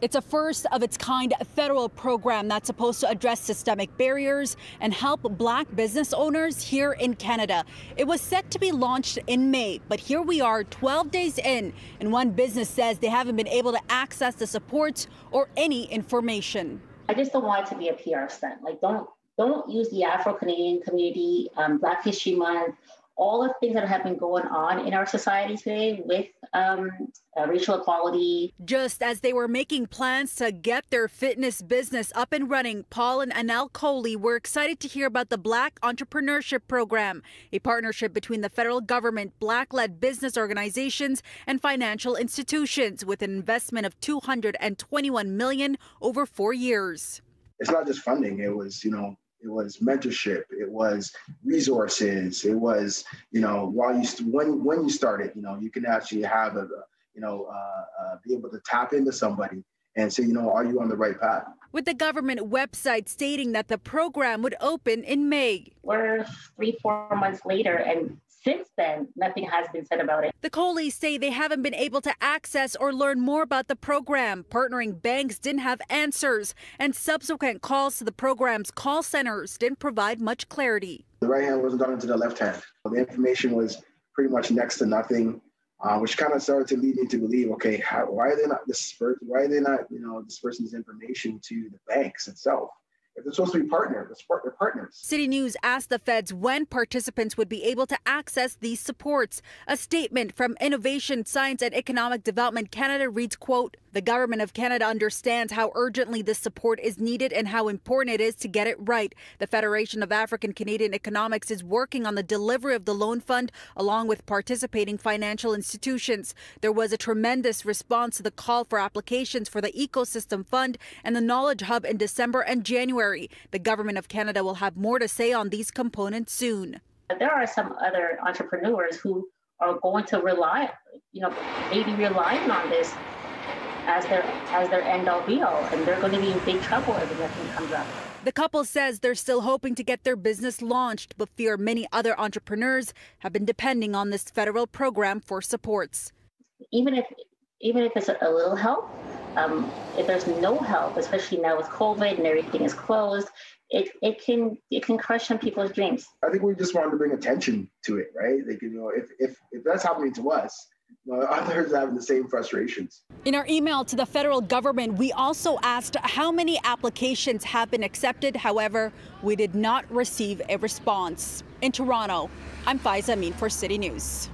It's a first of its kind federal program that's supposed to address systemic barriers and help Black business owners here in Canada. It was set to be launched in May, but here we are 12 days in, and one business says they haven't been able to access the supports or any information. I just don't want it to be a PR stunt. Like, don't use the Afro-Canadian community, Black History Month, all the things that have been going on in our society today with racial equality. Just as they were making plans to get their fitness business up and running, Paul and Anel Coley were excited to hear about the Black Entrepreneurship Program, a partnership between the federal government, Black-led business organizations, and financial institutions with an investment of $221 million over 4 years. It's not just funding. It was, it was mentorship. It was resources. It was, when you started, you can actually have be able to tap into somebody and say, are you on the right path? With the government website stating that the program would open in May. We're 3-4 months later, and since then, nothing has been said about it. The Coleys say they haven't been able to access or learn more about the program. Partnering banks didn't have answers, and subsequent calls to the program's call centers didn't provide much clarity. The right hand wasn't done into the left hand. The information was pretty much next to nothing, which kind of started to lead me to believe, okay, why are they not dispersing this information to the banks itself? If they're supposed to be partners, they're partners. CityNews asked the feds when participants would be able to access these supports. A statement from Innovation, Science and Economic Development Canada reads, quote, "The Government of Canada understands how urgently this support is needed and how important it is to get it right. The Federation of African Canadian Economics is working on the delivery of the loan fund along with participating financial institutions. There was a tremendous response to the call for applications for the Ecosystem Fund and the Knowledge Hub in December and January. The Government of Canada will have more to say on these components soon." There are some other entrepreneurs who are going to maybe relying on this as their end-all be-all, and they're going to be in big trouble if nothing comes up. The couple says they're still hoping to get their business launched, but fear many other entrepreneurs have been depending on this federal program for supports. Even if it's a little help, if there's no help, especially now with COVID and everything is closed, it can crush some people's dreams. I think we just wanted to bring attention to it, right? Like, if that's happening to us, others are having the same frustrations. In our email to the federal government, we also asked how many applications have been accepted. However, we did not receive a response. In Toronto, I'm Faiza Amin for City News.